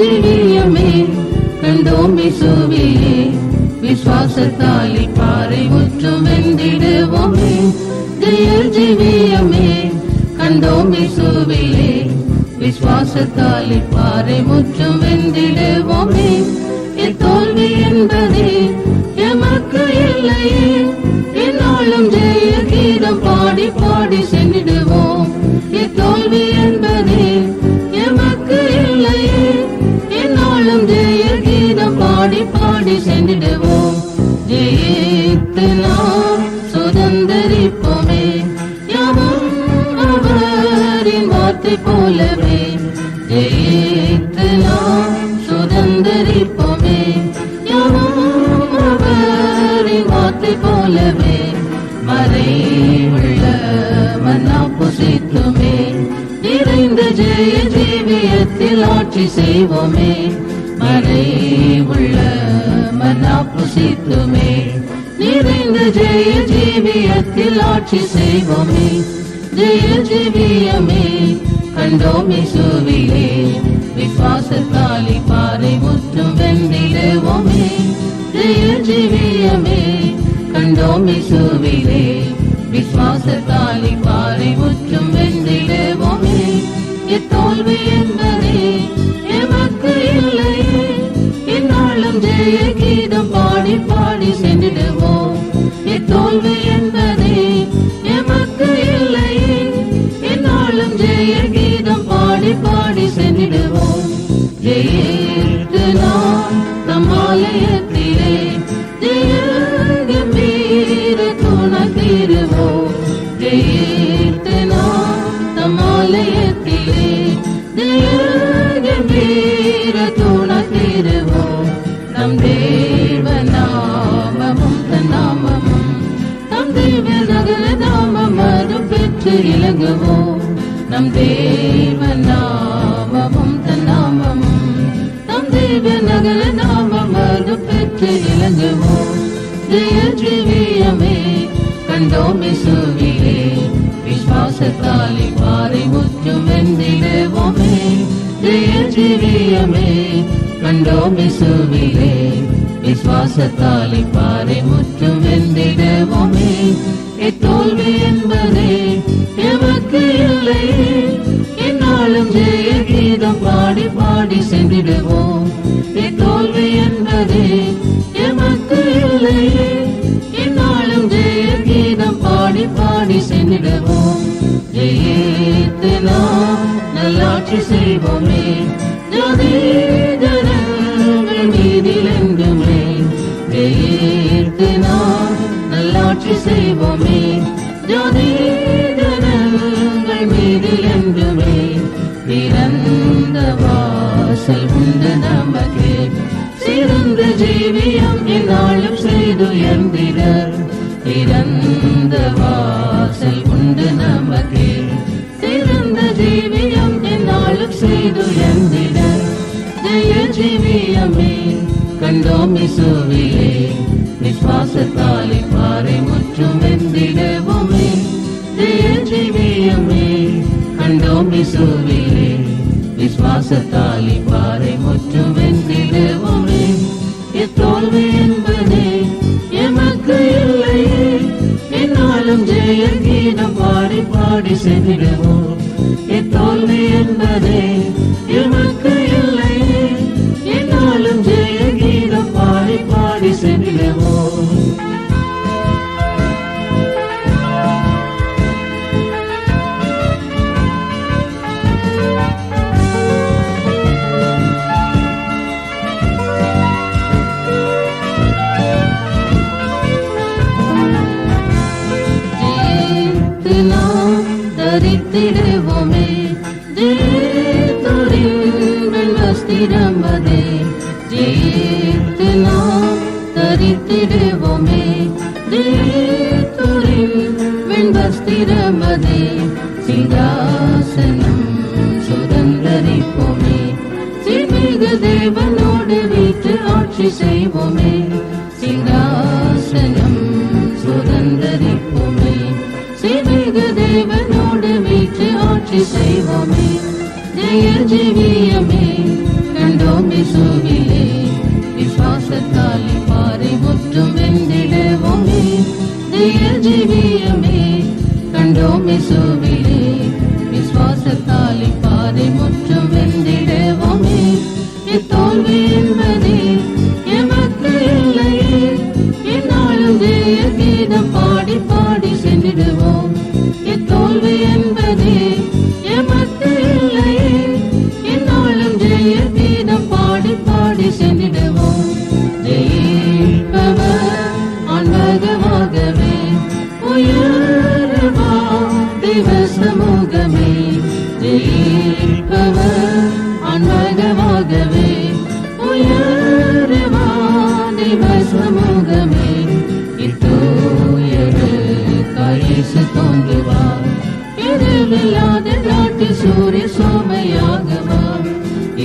ஜீவியமே கண்டோம் இயேசுவிலே, விசுவாசத்தால் இப்பாறை முற்றும் வென்றிடுவோமே. ஜெய ஜீவியமே கண்டோம் இயேசுவிலே, விசுவாசத்தால் இப்பாறை முற்றும் வென்றிடுவோமே. தோல்வி என்பதே எமக்கு இல்லையே, என்னாலும் ஜெய கீதம் பாடி பாடி சென்றிடுவோம். தோல்வி என்பதே எமக்கு இல்லையே, என்னாலும் ஜெய கீதம் பாடி பாடி சென்றிடுவோம். ஜெயித்து நாம் சுதந்தரிப்போமே, யாவும் அவரின் வார்த்தை போலவே. ஜெயித்து நாம் சுதந்தரிப்போமே, யாவும் அவரின் வார்த்தை போலவே. மறைவுள்ள மன்னா புசித்துமே, நிறைந்த ஜெய ஜீவியத்தில் ஆட்சி செய்வோமே. மறைவுள்ள மன்னா புசித்துமே, நிறைந்த ஜெய ஜீவியத்தில் ஆட்சி செய்வோமே. ஜெய ஜீவியமே கண்டோம் இயேசுவிலே, விசுவாசத்தால் இப்பாறை முற்றும் வென்றிடுவோமே. ஜெய ஜீவியமே கண்டோம் இயேசுவிலே, விசுவாசத்தால் இப்பாறை முற்றும் வென்றிடுவோமே. தோல்வி என்பதே எமக்கு இல்லையே, என்னாலும் ஜெய கீதம் பாடி பாடி சென்றிடுவோம். தோல்வி என்பதே எமக்கு இல்லையே, என்னாலும் ஜெய கீதம் பாடி பாடி சென்றிடுவோம். ஜெயித்து நாம் நம் ஆலயத்திலே ஜெய கம்பீர துணக்கிடுவோம். ஜெயித்து நாம் நம் ஆலயத்திலே ஜெய கம்பீர துணக்கிடுவோம். நம் தேவ நாமமும் தன்னாமமும், நம் தேவ நகர நாமம் அது பெற்று இலங்குவோம். நம் தேவ நாமமும் தன்னாமமும், நம் தேவ நகர நாமம் அது பெற்று இலங்குவோம். ஜெய ஜீவியமே கண்டோம் இயேசுவிலே, விசுவாசத்தால் இப்பாறை முற்றும் வென்றிடுவோமே. ஜெய ஜீவியமே கண்டோம் இயேசுவிலே, விசுவாசத்தால் இப்பாறை முற்றும் வென்றிடுவோமே. தோல்வி என்பதே எமக்கு இல்லையே, என்னாலும் ஜெய கீதம் பாடி பாடி சென்றிடுவோம். தோல்வி என்பதே எமக்கு இல்லையே, என்னாலும் ஜெய கீதம் பாடி பாடி சென்றிடுவோம். ஜெயித்து நாம் நல்லாட்சி செய்வோமே, ஜாதி ஜனங்கள் மீதில் என்றுமே. ஜெயித்து நாம் நல்லாட்சி செய்வோமே, ஜாதி ஜனங்கள் மீதில் என்றுமே. பிறந்த வாசல் உண்டு நமக்கே, சிறந்த ஜீவியம் என்னாலும் செய்து எந்திர. பிறந்த வாசல் உண்டு நமக்கே, சிறந்த ஜீவியம் என்னாலும் செய்து எந்திர. ஜெய ஜீவியமே கண்டோம் இயேசுவிலே, விசுவாசத்தால் இப்பாறை முற்றும் வென்றிடுவோமே. ஜெய ஜீவியமே கண்டோம் இயேசுவிலே, விசுவாசத்தால் இப்பாறை முற்றும் வென்றிடுவோமே. தோல்வி என்பதே எமக்கு இல்லையே, என்னாலும் ஜெய கீதம் பாடி பாடி சென்றிடுவோம். தோல்வி என்பதே எமக்கு இல்லையே, என்னாலும் ஜெய கீதம் பாடி பாடி சென்றிடுவோம். தரித்திடுவோமே, ஜெயத்துரின் வஸ்திரமதே. ஜெயித்து நாம் தரித்திடுவோமே, ஜெயத்துரின் வெண்வஸ்திரமதே. சிங்காசனம் சுதந்தரிப்போமே, சிமிகு தேவனோடு வீட்டு ஆட்சி செய்வோமே. சிங்காசனம் சுதந்தரிப்போமே, சிமிகு தேவனோடு வீட்டு ஆட்சி செய்வோமே. ஜெய ஜீவியமே கண்டோம் இருளில்லாத நாட்டில் சூரிய சோமையாகவா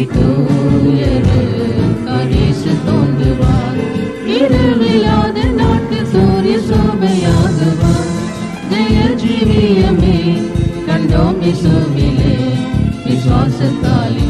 இத்தூயரு கணேசு தோன்றுவார் இருளில்லாத நாட்டில் சூரிய சோமையாகவா ஜெய ஜீவியமே கண்டோம் இசுவிலே விசுவாசத்தாலே